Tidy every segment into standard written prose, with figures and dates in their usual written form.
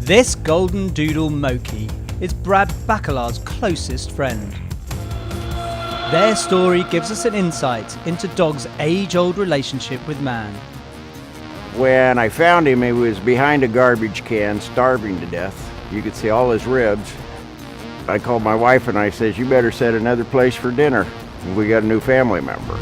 This golden doodle Moki is Brad Bacala's closest friend. Their story gives us an insight into dogs' age-old relationship with man. When I found him, he was behind a garbage can, starving to death. You could see all his ribs. I called my wife and I says, "You better set another place for dinner. We got a new family member."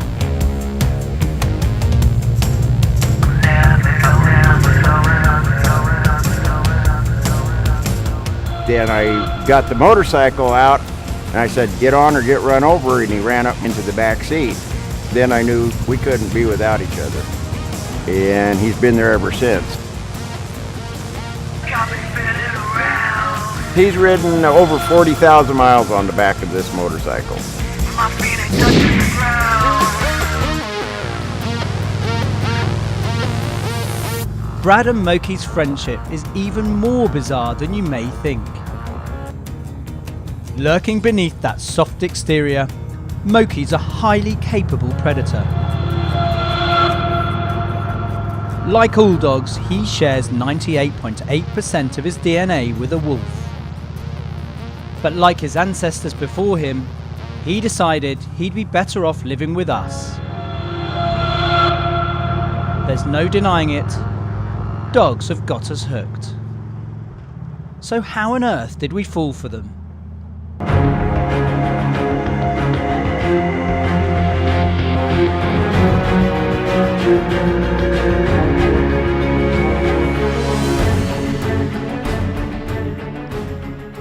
Then I got the motorcycle out and I said, "Get on or get run over," and he ran up into the back seat. Then I knew we couldn't be without each other. And he's been there ever since. He's ridden over 40,000 miles on the back of this motorcycle. Brad and Moki's friendship is even more bizarre than you may think. Lurking beneath that soft exterior, Moki's a highly capable predator. Like all dogs, he shares 98.8% of his DNA with a wolf. But like his ancestors before him, he decided he'd be better off living with us. There's no denying it. Dogs have got us hooked. So how on earth did we fall for them?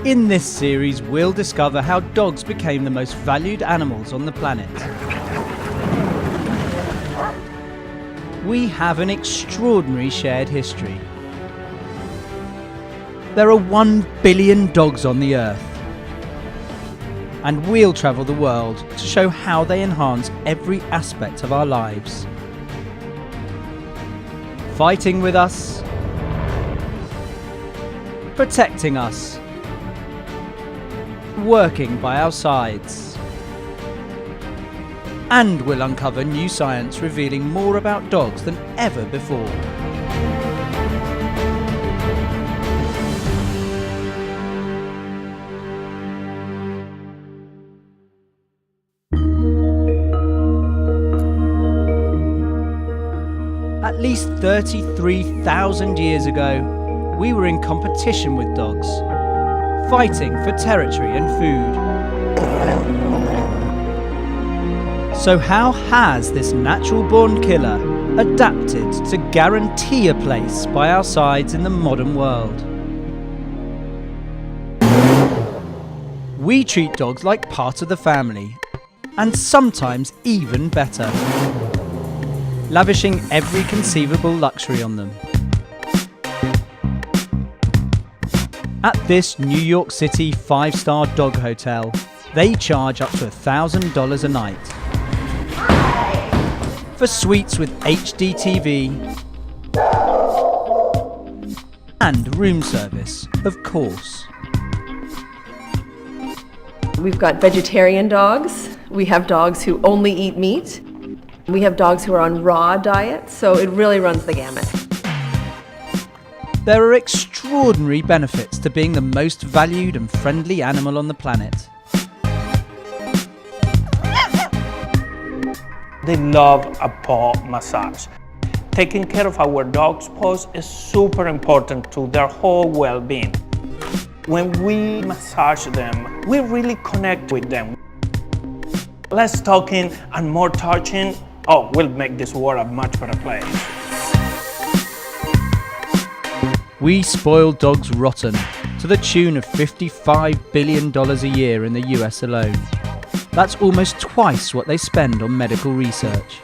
In this series, we'll discover how dogs became the most valued animals on the planet. We have an extraordinary shared history. There are 1 billion dogs on the earth, and we'll travel the world to show how they enhance every aspect of our lives. Fighting with us, protecting us, working by our sides. And we'll uncover new science revealing more about dogs than ever before. At least 33,000 years ago, we were in competition with dogs, fighting for territory and food. So how has this natural-born killer adapted to guarantee a place by our sides in the modern world? We treat dogs like part of the family, and sometimes even better, lavishing every conceivable luxury on them. At this New York City 5-star dog hotel, they charge up to $1,000 a night. For suites with HD TV and room service, of course. We've got vegetarian dogs. We have dogs who only eat meat. We have dogs who are on raw diets, so it really runs the gamut. There are extraordinary benefits to being the most valued and friendly animal on the planet. They love a paw massage. Taking care of our dogs' paws is super important to their whole well-being. When we massage them, we really connect with them. Less talking and more touching, will make this world a much better place. We spoil dogs rotten, to the tune of $55 billion a year in the US alone. That's almost twice what they spend on medical research.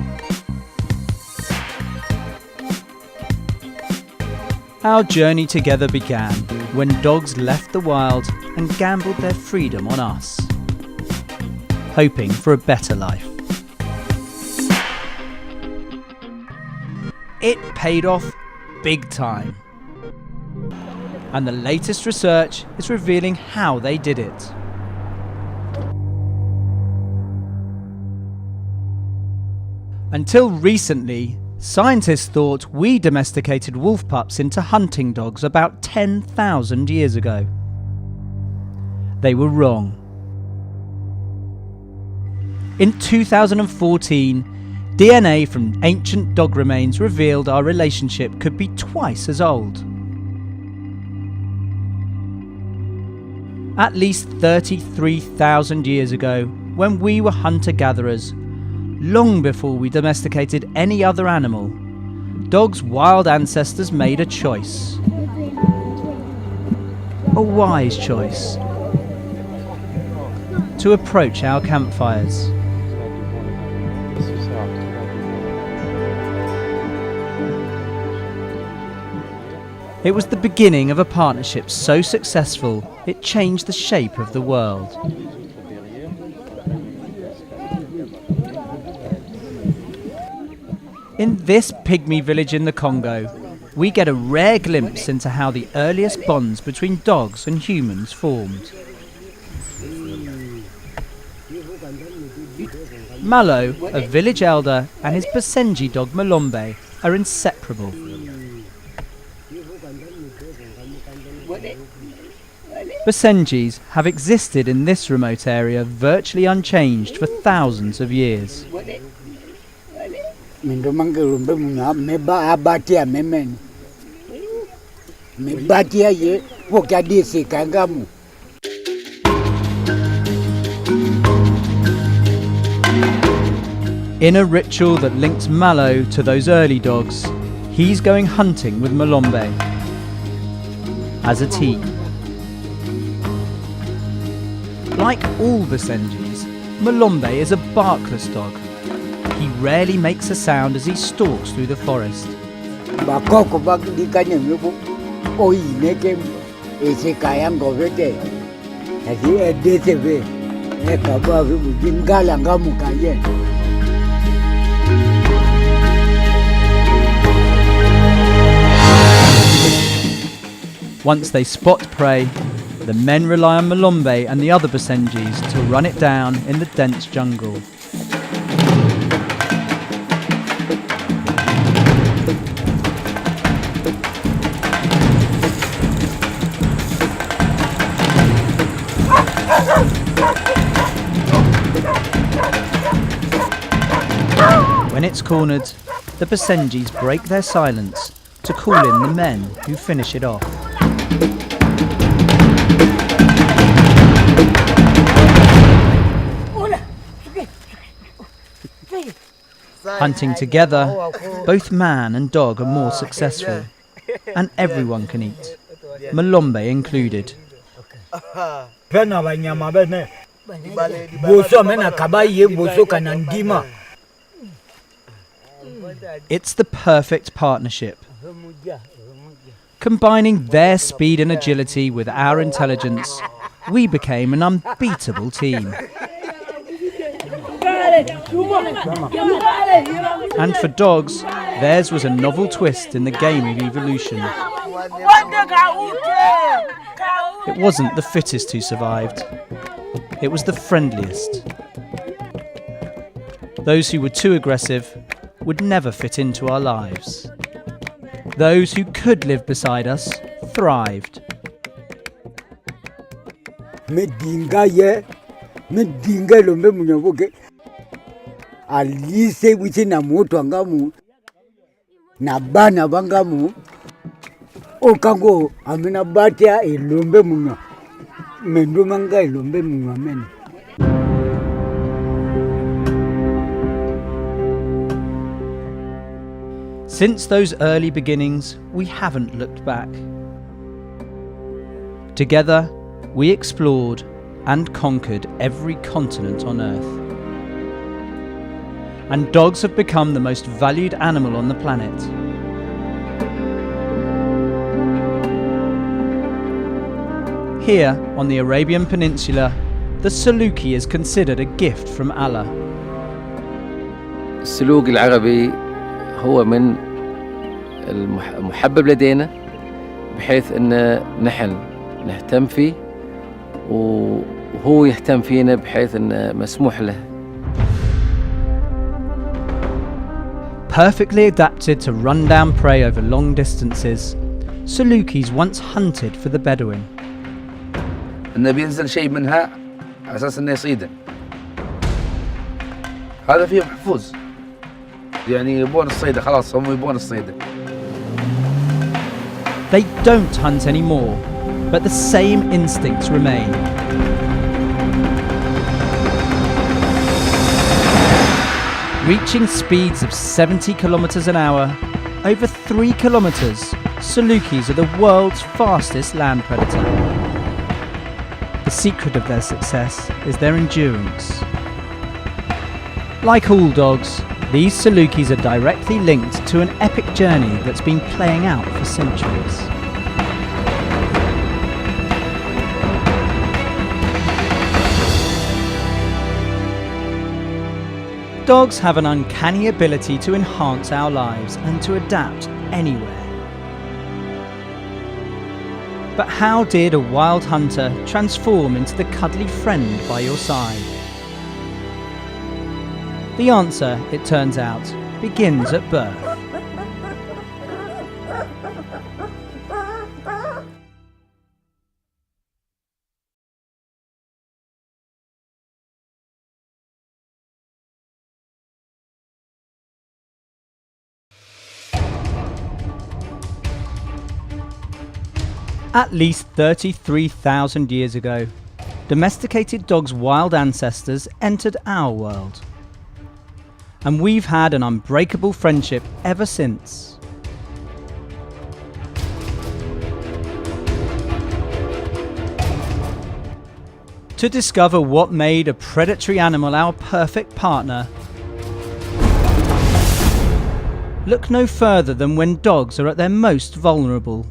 Our journey together began when dogs left the wild and gambled their freedom on us, hoping for a better life. It paid off big time. And the latest research is revealing how they did it. Until recently, Scientists thought we domesticated wolf pups into hunting dogs about 10,000 years ago. They were wrong. In 2014, DNA from ancient dog remains revealed our relationship could be twice as old. At least 33,000 years ago, when we were hunter-gatherers, long before we domesticated any other animal, dogs' wild ancestors made a choice. A wise choice. To approach our campfires. It was the beginning of a partnership so successful it changed the shape of the world. In this pygmy village in the Congo, we get a rare glimpse into how the earliest bonds between dogs and humans formed. Malo, a village elder, and his Basenji dog Malombe are inseparable. Basenjis have existed in this remote area virtually unchanged for thousands of years. In a ritual that links Malo to those early dogs, he's going hunting with Malombe as a team. Like all Basenjis, Malombe is a barkless dog. He rarely makes a sound as he stalks through the forest. Once they spot prey, the men rely on Malombe and the other Basenjis to run it down in the dense jungle. When it's cornered, the Basenjis break their silence to call in the men who finish it off. Hunting together, both man and dog are more successful, and everyone can eat, Malombe included. It's the perfect partnership. Combining their speed and agility with our intelligence, we became an unbeatable team. And for dogs, theirs was a novel twist in the game of evolution. It wasn't the fittest who survived. It was the friendliest. Those who were too aggressive would never fit into our lives. Those who could live beside us thrived. Alise wiche na moto angamu na bana bangamu okango amina batia ilombe munya mendo manga ilombe munya men. Since those early beginnings, we haven't looked back. Together, we explored and conquered every continent on Earth. And dogs have become the most valued animal on the planet. Here, on the Arabian Peninsula, the Saluki is considered a gift from Allah. السلوك العربي هو من المحبب لدينا بحيث أن نحن نهتم فيه وهو يهتم فينا بحيث أن مسموح له. Perfectly adapted to run down prey over long distances, Salukis once hunted for the Bedouin. انه بينزل شيء منها على اساس انه يصيده. هذا فيه محفوظ. يعني يبون الصيده خلاص هم يبون الصيده. They don't hunt anymore, but the same instincts remain. Reaching speeds of 70 kilometers an hour, over 3 kilometers, Salukis are the world's fastest land predator. The secret of their success is their endurance. Like all dogs, these Salukis are directly linked to an epic journey that's been playing out for centuries. Dogs have an uncanny ability to enhance our lives and to adapt anywhere. But how did a wild hunter transform into the cuddly friend by your side? The answer, it turns out, begins at birth. At least 33,000 years ago, domesticated dogs' wild ancestors entered our world. And we've had an unbreakable friendship ever since. To discover what made a predatory animal our perfect partner, look no further than when dogs are at their most vulnerable.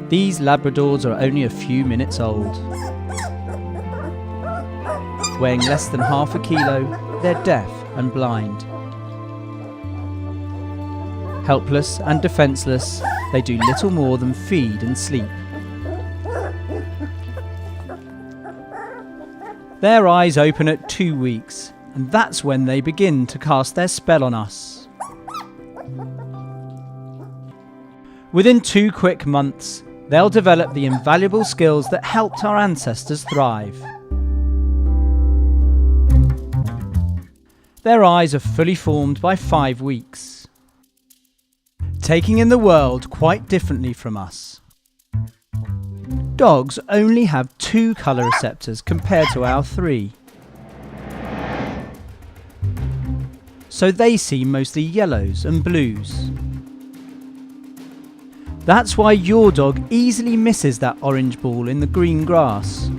These Labradors are only a few minutes old. Weighing less than half a kilo, they're deaf and blind. Helpless and defenceless, they do little more than feed and sleep. Their eyes open at 2 weeks, and that's when they begin to cast their spell on us. Within 2 quick months, they'll develop the invaluable skills that helped our ancestors thrive. Their eyes are fully formed by 5 weeks, taking in the world quite differently from us. Dogs only have 2 colour receptors compared to our 3. So they see mostly yellows and blues. That's why your dog easily misses that orange ball in the green grass.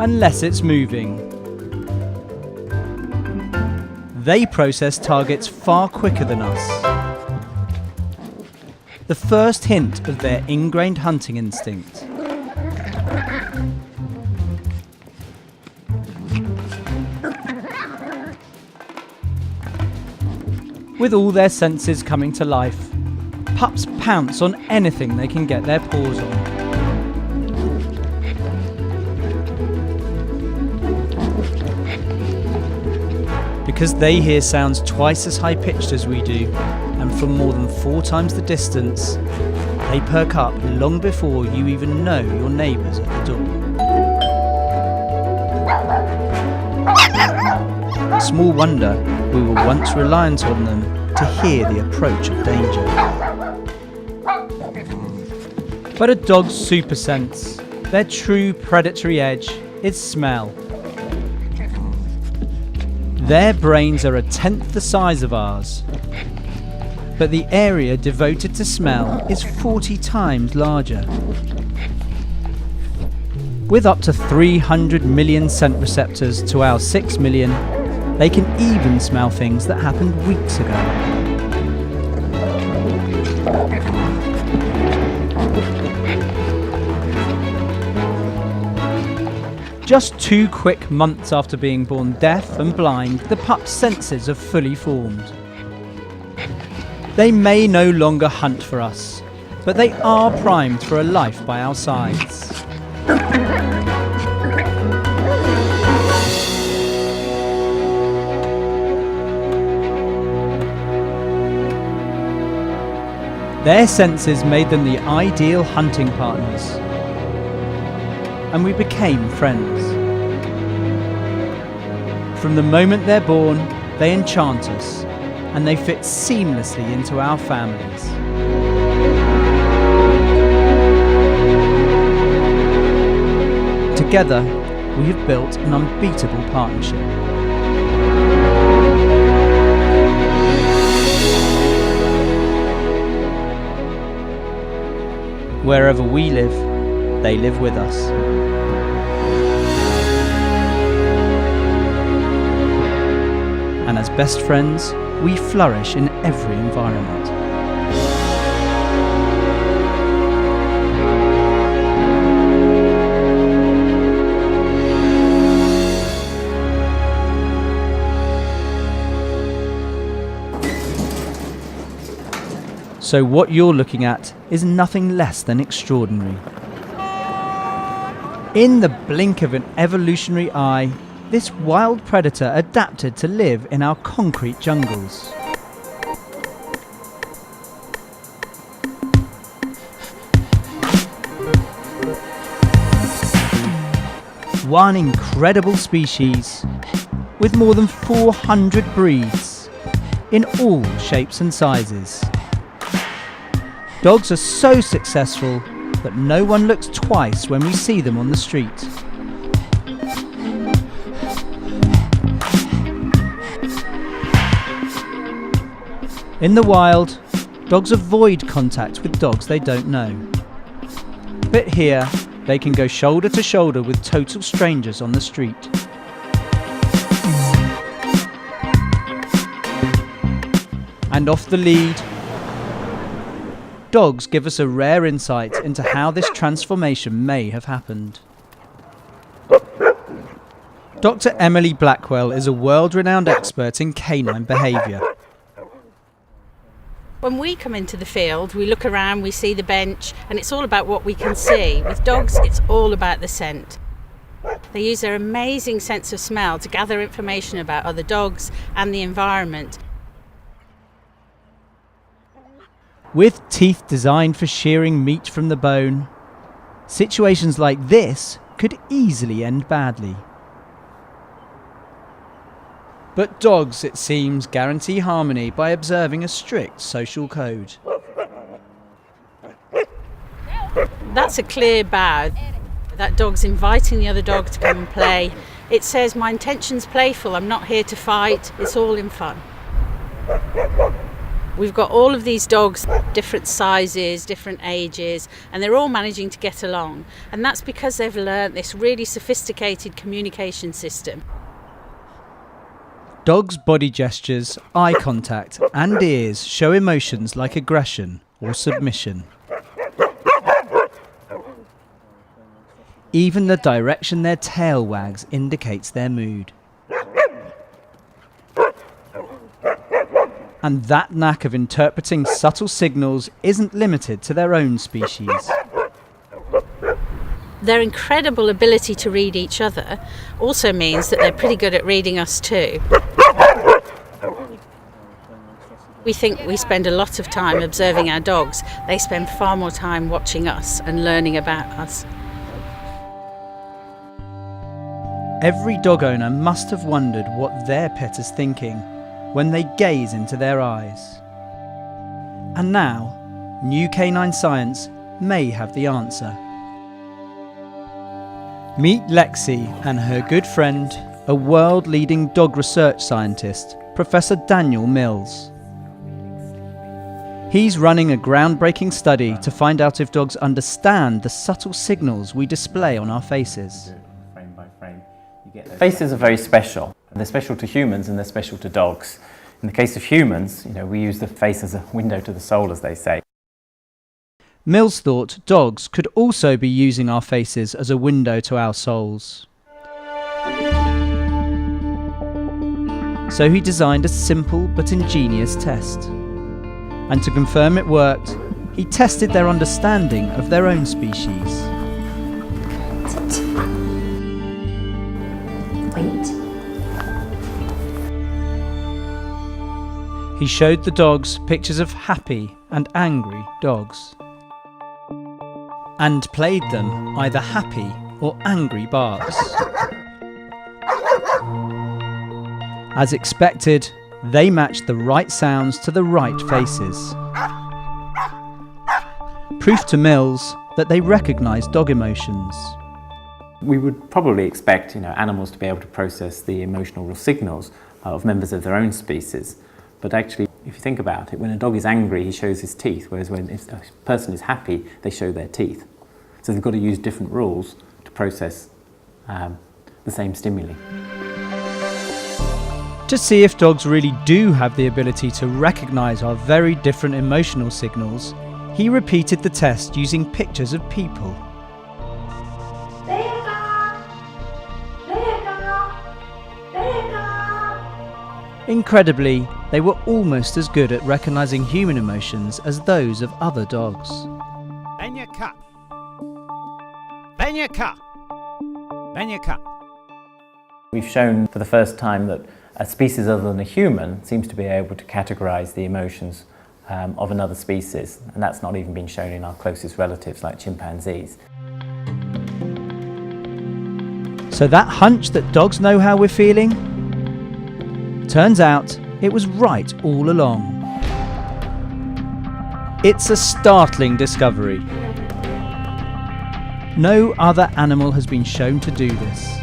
Unless it's moving. They process targets far quicker than us. The first hint of their ingrained hunting instinct. With all their senses coming to life, pups pounce on anything they can get their paws on. Because they hear sounds twice as high-pitched as we do, and from more than 4 times the distance, they perk up long before you even know your neighbour's at the door. Small wonder we were once reliant on them to hear the approach of danger. But a dog's super sense, their true predatory edge, is smell. Their brains are 1/10 the size of ours, but the area devoted to smell is 40 times larger. With up to 300 million scent receptors to our 6 million, they can even smell things that happened weeks ago. Just 2 quick months after being born deaf and blind, the pup's senses are fully formed. They may no longer hunt for us, but they are primed for a life by our sides. Their senses made them the ideal hunting partners, and we became friends. From the moment they're born, they enchant us, and they fit seamlessly into our families. Together, we have built an unbeatable partnership. Wherever we live, they live with us. And as best friends, we flourish in every environment. So what you're looking at is nothing less than extraordinary. In the blink of an evolutionary eye, this wild predator adapted to live in our concrete jungles. One incredible species with more than 400 breeds in all shapes and sizes. Dogs are so successful that no one looks twice when we see them on the street. In the wild, dogs avoid contact with dogs they don't know. But here, they can go shoulder to shoulder with total strangers on the street. And off the lead, dogs give us a rare insight into how this transformation may have happened. Dr. Emily Blackwell is a world-renowned expert in canine behaviour. When we come into the field, we look around, we see the bench, and it's all about what we can see. With dogs, it's all about the scent. They use their amazing sense of smell to gather information about other dogs and the environment. With teeth designed for shearing meat from the bone, situations like this could easily end badly. But dogs, it seems, guarantee harmony by observing a strict social code. That's a clear bow. That dog's inviting the other dog to come and play. It says, my intention's playful, I'm not here to fight, it's all in fun. We've got all of these dogs, different sizes, different ages, and they're all managing to get along. And that's because they've learnt this really sophisticated communication system. Dogs' body gestures, eye contact, and ears show emotions like aggression or submission. Even the direction their tail wags indicates their mood. And that knack of interpreting subtle signals isn't limited to their own species. Their incredible ability to read each other also means that they're pretty good at reading us too. We think we spend a lot of time observing our dogs. They spend far more time watching us and learning about us. Every dog owner must have wondered what their pet is thinking when they gaze into their eyes. And now, new canine science may have the answer. Meet Lexi and her good friend, a world-leading dog research scientist, Professor Daniel Mills. He's running a groundbreaking study to find out if dogs understand the subtle signals we display on our faces. Frame by frame, faces are very special. They're special to humans and they're special to dogs. In the case of humans, we use the face as a window to the soul, as they say. Mills thought dogs could also be using our faces as a window to our souls. So he designed a simple but ingenious test. And to confirm it worked, he tested their understanding of their own species. Wait. He showed the dogs pictures of happy and angry dogs, and played them either happy or angry barks. As expected, they matched the right sounds to the right faces. Proof to Mills that they recognise dog emotions. We would probably expect, animals to be able to process the emotional signals of members of their own species. But actually, if you think about it, when a dog is angry, he shows his teeth, whereas when a person is happy, they show their teeth. So they've got to use different rules to process the same stimuli. To see if dogs really do have the ability to recognise our very different emotional signals, he repeated the test using pictures of people. Incredibly, they were almost as good at recognising human emotions as those of other dogs. FINECUT. FINECUT. FINECUT. We've shown for the first time that a species other than a human seems to be able to categorise the emotions of another species, and that's not even been shown in our closest relatives like chimpanzees. So that hunch that dogs know how we're feeling? Turns out it was right all along. It's a startling discovery. No other animal has been shown to do this.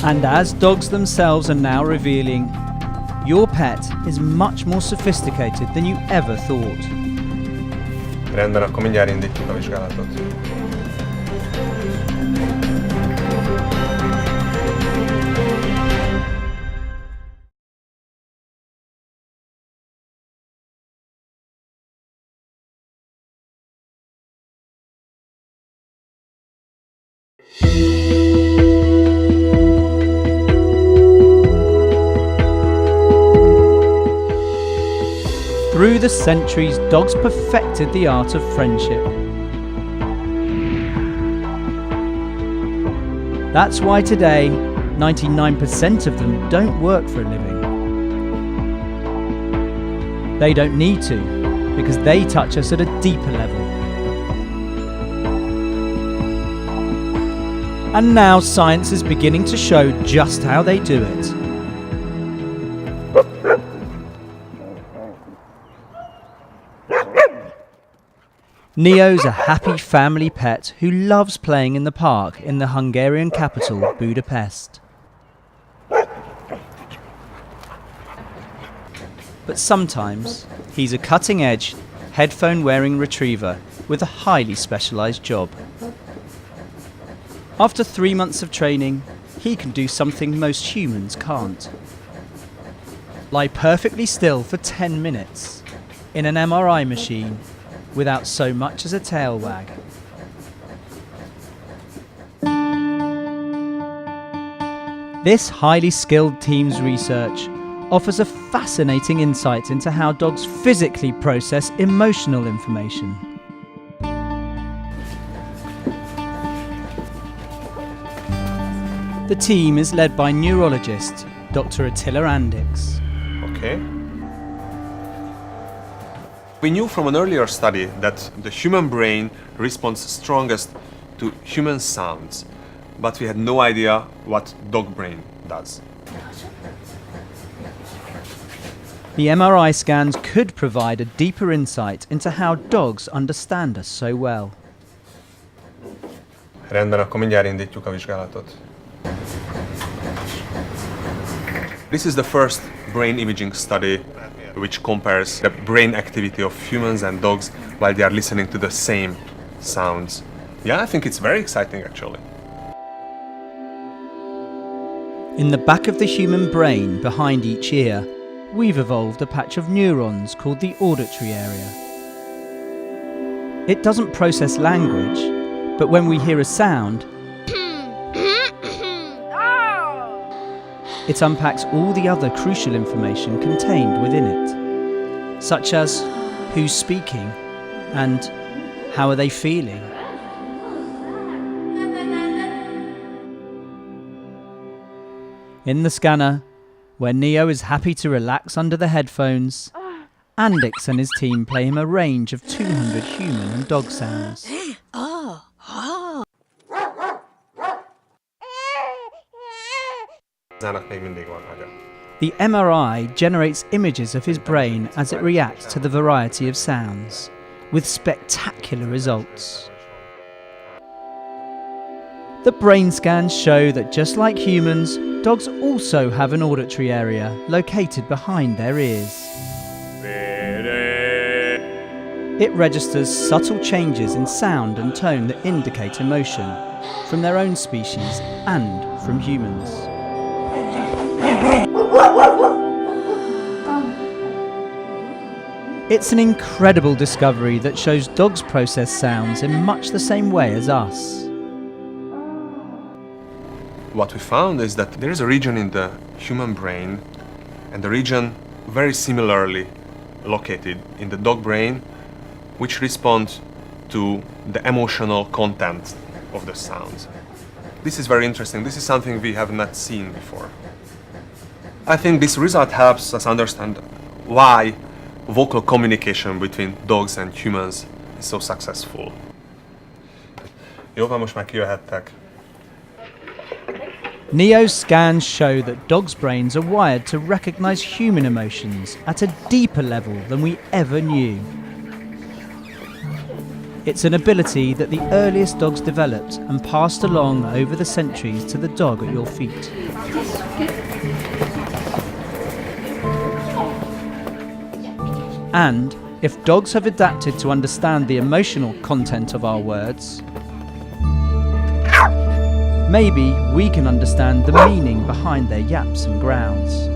And as dogs themselves are now revealing, your pet is much more sophisticated than you ever thought. Rendben, akkor mindjárt indítjuk a vizsgálatot. Through the centuries, dogs perfected the art of friendship. That's why today, 99% of them don't work for a living. They don't need to, because they touch us at a deeper level. And now science is beginning to show just how they do it. Neo's a happy family pet who loves playing in the park in the Hungarian capital, Budapest. But sometimes he's a cutting-edge, headphone-wearing retriever with a highly specialised job. After 3 months of training, he can do something most humans can't. Lie perfectly still for 10 minutes in an MRI machine without so much as a tail wag. This highly skilled team's research offers a fascinating insight into how dogs physically process emotional information. The team is led by neurologist Dr. Attila Andix. Okay. We knew from an earlier study that the human brain responds strongest to human sounds, but we had no idea what dog brain does. The MRI scans could provide a deeper insight into how dogs understand us so well. Rendben, akkor mindjárt indítjuk a vizsgálatot. This is the first brain imaging study which compares the brain activity of humans and dogs while they are listening to the same sounds. Yeah, I think it's very exciting actually. In the back of the human brain, behind each ear, we've evolved a patch of neurons called the auditory area. It doesn't process language, but when we hear a sound, it unpacks all the other crucial information contained within it, such as who's speaking and how are they feeling. In the scanner, where Neo is happy to relax under the headphones, Andix and his team play him a range of 200 human and dog sounds. The MRI generates images of his brain as it reacts to the variety of sounds, with spectacular results. The brain scans show that just like humans, dogs also have an auditory area located behind their ears. It registers subtle changes in sound and tone that indicate emotion from their own species and from humans. It's an incredible discovery that shows dogs process sounds in much the same way as us. What we found is that there is a region in the human brain and a region very similarly located in the dog brain which responds to the emotional content of the sounds. This is very interesting. This is something we have not seen before. I think this result helps us understand why vocal communication between dogs and humans is so successful. Jó, van, most már kijöhettek. Neo's scans show that dogs' brains are wired to recognize human emotions at a deeper level than we ever knew. It's an ability that the earliest dogs developed and passed along over the centuries to the dog at your feet. And if dogs have adapted to understand the emotional content of our words, maybe we can understand the meaning behind their yaps and growls.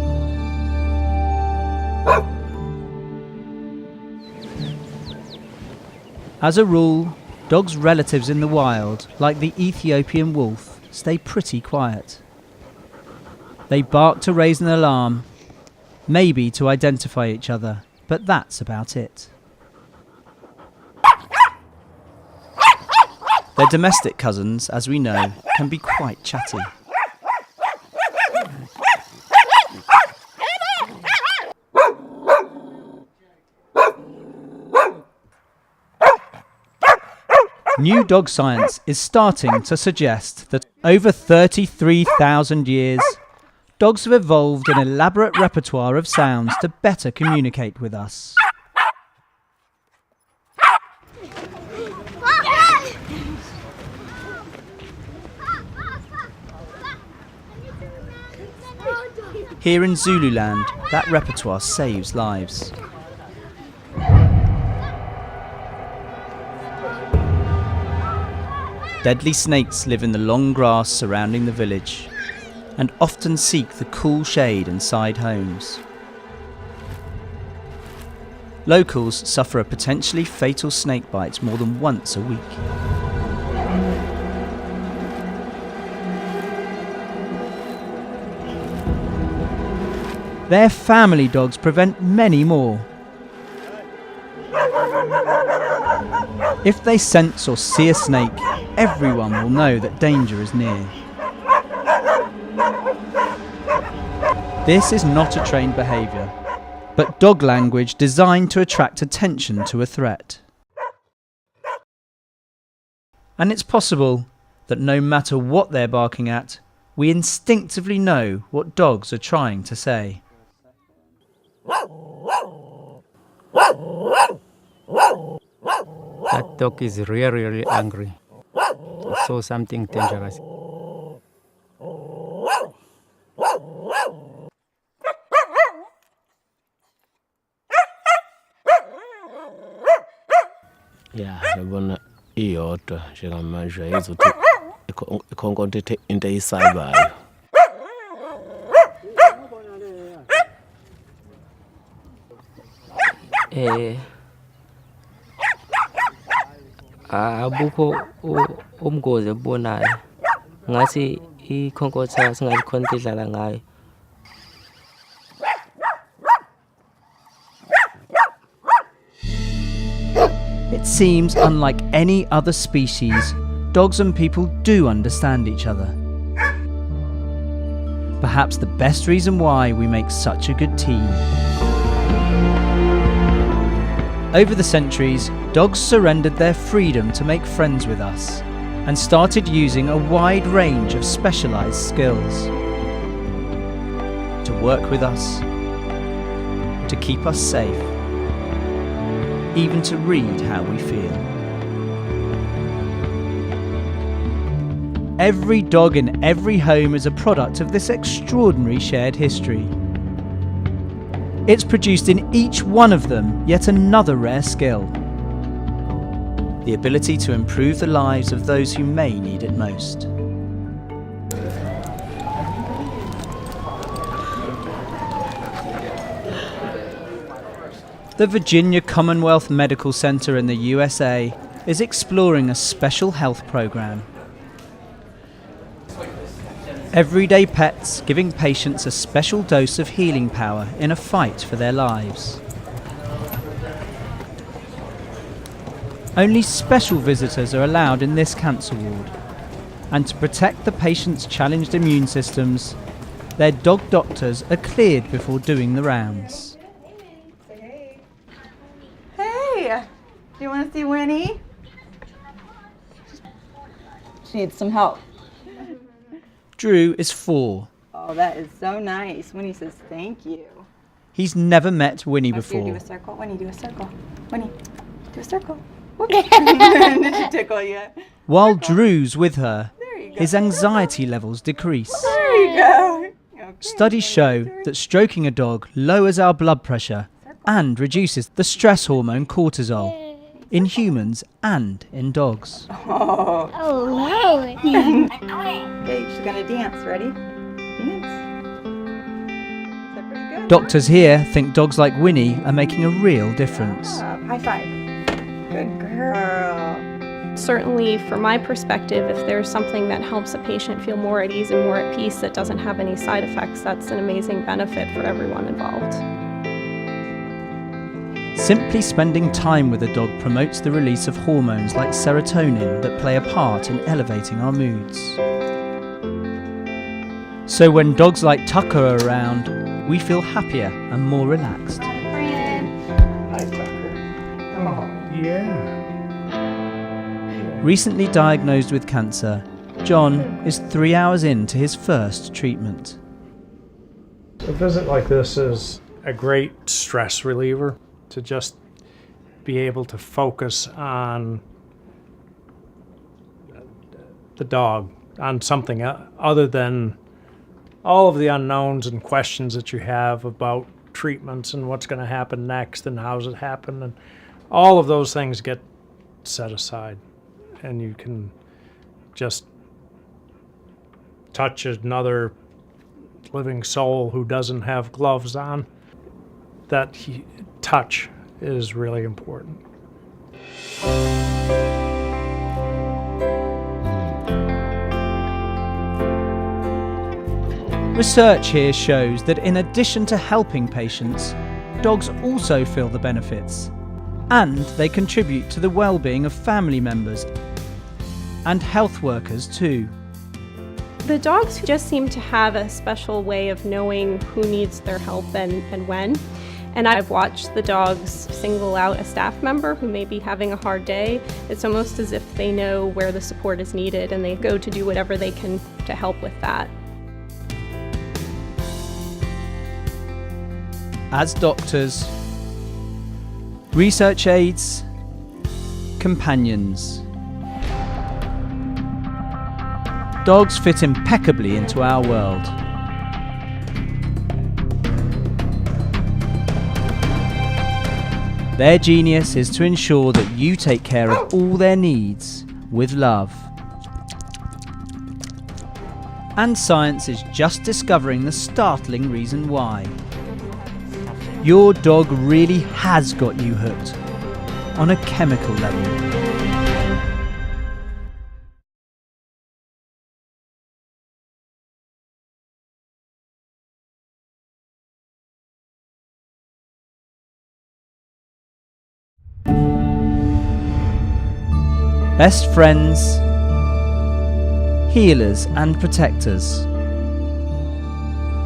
As a rule, dogs' relatives in the wild, like the Ethiopian wolf, stay pretty quiet. They bark to raise an alarm, maybe to identify each other, but that's about it. Their domestic cousins, as we know, can be quite chatty. New dog science is starting to suggest that over 33,000 years, dogs have evolved an elaborate repertoire of sounds to better communicate with us. Here in Zululand, that repertoire saves lives. Deadly snakes live in the long grass surrounding the village and often seek the cool shade inside homes. Locals suffer a potentially fatal snake bite more than once a week. Their family dogs prevent many more. If they sense or see a snake, everyone will know that danger is near. This is not a trained behaviour, but dog language designed to attract attention to a threat. And it's possible that no matter what they're barking at, we instinctively know what dogs are trying to say. That dog is really, really angry. So something dangerous. Yeah, ngibona iyodwa njengamanje izothi ikhonkothe into eyisabayo. Abukho umgozi ebonayo ngathi ikhonkotha singakhona idlala ngayo It seems unlike any other species, dogs and people do understand each other. Perhaps the best reason why we make such a good team. Over the centuries, dogs surrendered their freedom to make friends with us and started using a wide range of specialized skills. To work with us, to keep us safe, even to read how we feel. Every dog in every home is a product of this extraordinary shared history. It's produced in each one of them yet another rare skill. The ability to improve the lives of those who may need it most. The Virginia Commonwealth Medical Center in the USA is exploring a special health program. Everyday pets giving patients a special dose of healing power in a fight for their lives. Only special visitors are allowed in this cancer ward, and to protect the patient's challenged immune systems, their dog doctors are cleared before doing the rounds. Hey, do you want to see Winnie? She needs some help. Drew is 4. Oh, that is so nice. Winnie says thank you. He's never met Winnie before. Do a circle. Winnie, do a circle. Winnie, do a circle. Did she tickle you? While Drew's with her, his anxiety levels decrease. There you go. Okay. Studies show that stroking a dog lowers our blood pressure and reduces the stress hormone cortisol in humans and in dogs. Oh, no. Okay, she's gonna dance. Ready? Dance. Is that pretty good? Doctors here think dogs like Winnie are making a real difference. High five. Good girl. Certainly, from my perspective, if there's something that helps a patient feel more at ease and more at peace that doesn't have any side effects, that's an amazing benefit for everyone involved. Simply spending time with a dog promotes the release of hormones like serotonin that play a part in elevating our moods. So when dogs like Tucker are around, we feel happier and more relaxed. Hi, Tucker. Oh, yeah. Recently diagnosed with cancer, John is 3 hours into his first treatment. A visit like this is a great stress reliever, to just be able to focus on the dog, on something other than all of the unknowns and questions that you have about treatments and what's going to happen next and how's it happen, and all of those things get set aside, and you can just touch another living soul who doesn't have gloves on. That touch is really important. Research here shows that in addition to helping patients, dogs also feel the benefits, and they contribute to the well-being of family members and health workers too. The dogs just seem to have a special way of knowing who needs their help and when. And I've watched the dogs single out a staff member who may be having a hard day. It's almost as if they know where the support is needed and they go to do whatever they can to help with that. As doctors, research aides, companions, dogs fit impeccably into our world. Their genius is to ensure that you take care of all their needs with love. And science is just discovering the startling reason why. Your dog really has got you hooked on a chemical level. Best friends, healers and protectors.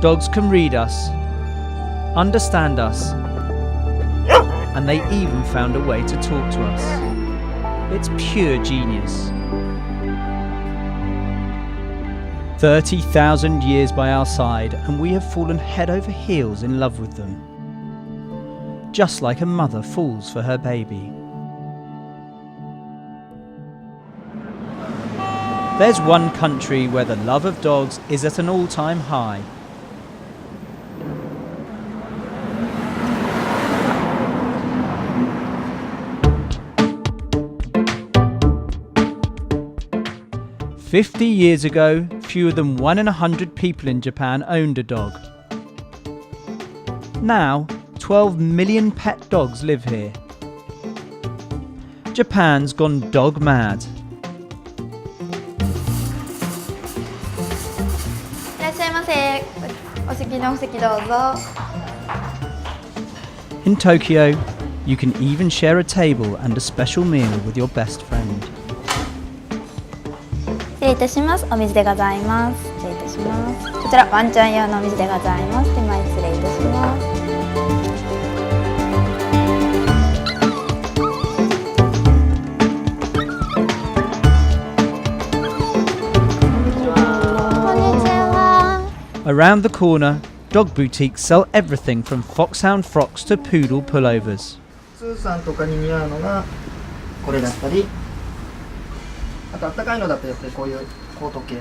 Dogs can read us, understand us, and they even found a way to talk to us. It's pure genius. 30,000 years by our side, and we have fallen head over heels in love with them. Just like a mother falls for her baby. There's one country where the love of dogs is at an all-time high. "50 years ago, fewer than 1 in 100 people in Japan owned a dog. Now, 12 million pet dogs live here. Japan's gone dog mad. In Tokyo, you can even share a table and a special meal with your best friend. 失礼いたします。お水でございます。失礼いたします。こちらワンちゃん用のお水でございます。手前失礼いたします。Around the corner, dog boutiques sell everything from foxhound frocks to poodle pullovers. スーさんとかに似合うのがこれだったり、あとあったかいのだとやっぱりこういうコート系。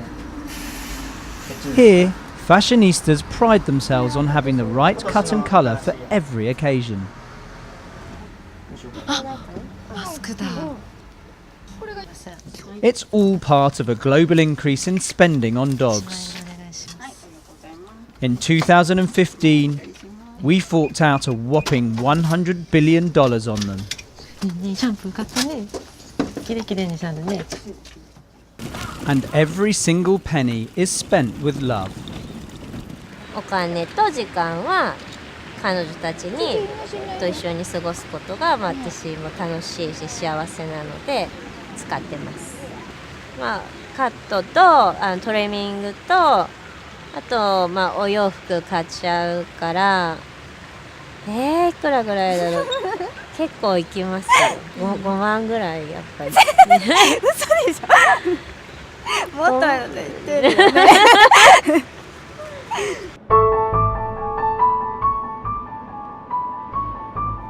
Here, fashionistas pride themselves on having the right cut and colour for every occasion. It's all part of a global increase in spending on dogs. In 2015, we forked out a whopping $100 billion on them. And every single penny is spent with love. お金と時間は彼女たちにと一緒に過ごすことが、私も楽しいし幸せなので使ってます。カットとトリミングとあとお洋服買っちゃうからいくらぐらいだろう結構いきますよ。5万ぐらいやっぱり。嘘でしょ。もっと言ってるよね。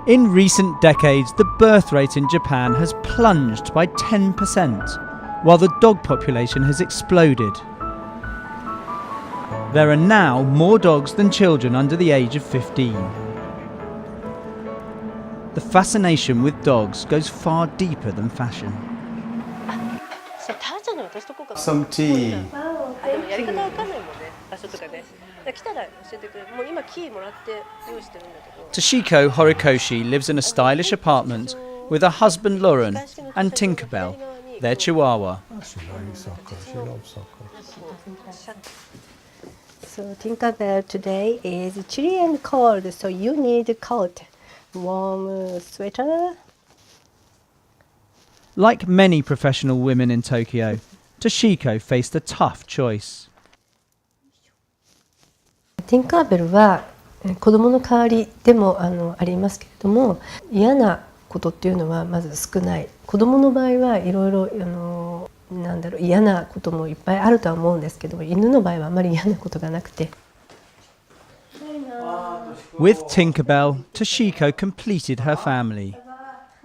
In recent decades, the birth rate in Japan has plunged by 10%, while the dog population has exploded. There are now more dogs than children under the age of 15. The fascination with dogs goes far deeper than fashion. Some tea. Toshiko Horikoshi lives in a stylish apartment with her husband Lauren and Tinkerbell, their chihuahua. So Tinkerbell today is chilly and cold, so you need a coat, warm sweater. Like many professional women in Tokyo, Toshiko faced a tough choice. ティンカーベルは子供の代わりでもありますけれども、嫌なことっていうのはまず少ない。子供の場合はいろいろ嫌なこともいっぱいあるとは思うんですけども、犬の場合はあまり嫌なことがなくて。With Tinkerbell, Toshiko completed her family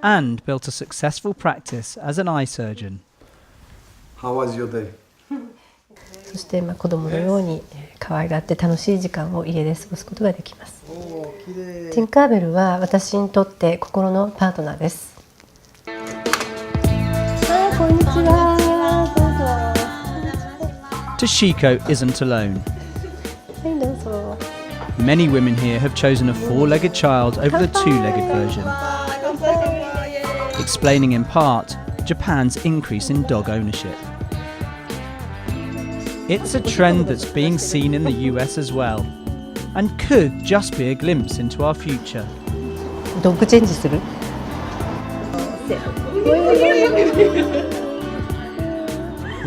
and built a successful practice as an eye surgeon. How was your day? そして子供のように可愛がって楽しい時間を家で過ごすことができます。ティンカーベルは私にとって心のパートナーです。こんにちは。Toshiko isn't alone. はい、どうぞ。Many women here have chosen a four-legged child over the two-legged version, explaining in part Japan's increase in dog ownership. It's a trend that's being seen in the US as well, and could just be a glimpse into our future. ドッグチェンジする？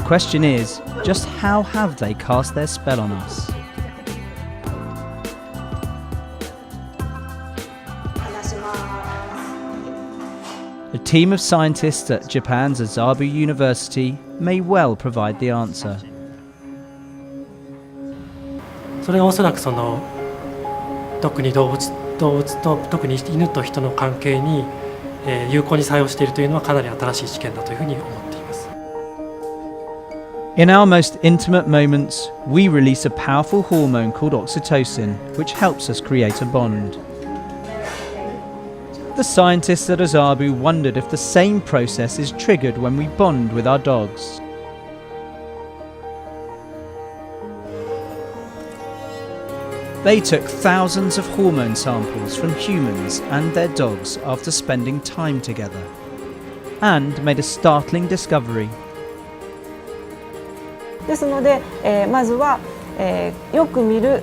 question is, just how have they cast their spell on us? A team of scientists at Japan's Azabu University may well provide the answer. それがおそらく特に動物と特に犬と人の関係に有効に作用しているというのはかなり新しい知見だというふうに思っています。 In our most intimate moments, we release a powerful hormone called oxytocin, which helps us create a bond. The scientists at Azabu wondered if the same process is triggered when we bond with our dogs. They took thousands of hormone samples from humans and their dogs after spending time together, and made a startling discovery. ですので、まずは、よく見る、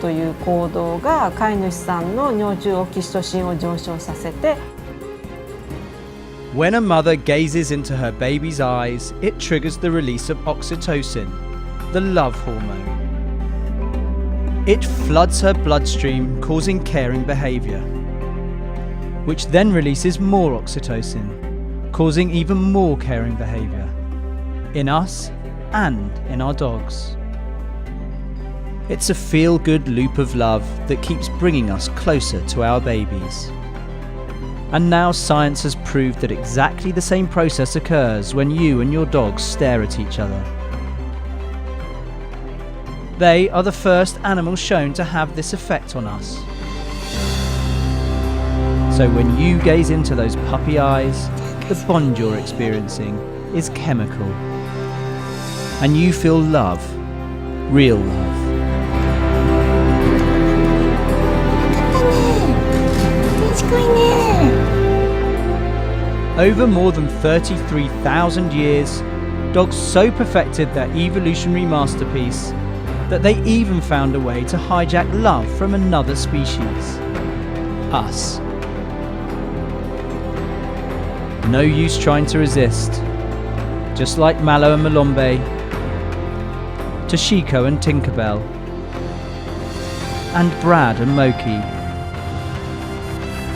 という行動が飼い主さんの尿中オキシトシンを上昇させて When a mother gazes into her baby's eyes, it triggers the release of oxytocin, the love hormone. It floods her bloodstream, causing caring behavior, which then releases more oxytocin, causing even more caring behavior, in us and in our dogs. It's a feel-good loop of love that keeps bringing us closer to our babies. And now science has proved that exactly the same process occurs when you and your dogs stare at each other. They are the first animals shown to have this effect on us. So when you gaze into those puppy eyes, the bond you're experiencing is chemical. And you feel love, real love. Over more than 33,000 years, dogs so perfected their evolutionary masterpiece that they even found a way to hijack love from another species, us. No use trying to resist. Just like Mallow and Malombe, Toshiko and Tinkerbell, and Brad and Moki.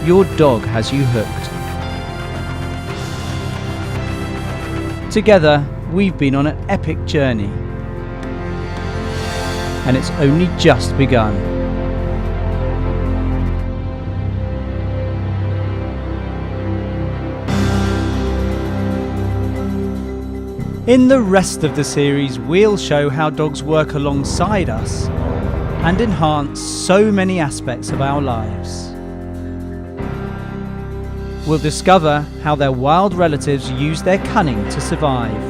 Your dog has you hooked. Together, we've been on an epic journey. And it's only just begun. In the rest of the series, we'll show how dogs work alongside us and enhance so many aspects of our lives. We'll discover how their wild relatives use their cunning to survive.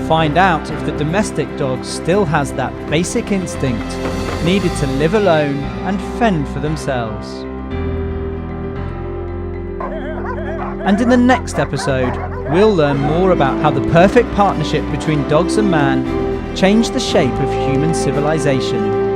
Find out if the domestic dog still has that basic instinct needed to live alone and fend for themselves. And in the next episode, we'll learn more about how the perfect partnership between dogs and man changed the shape of human civilization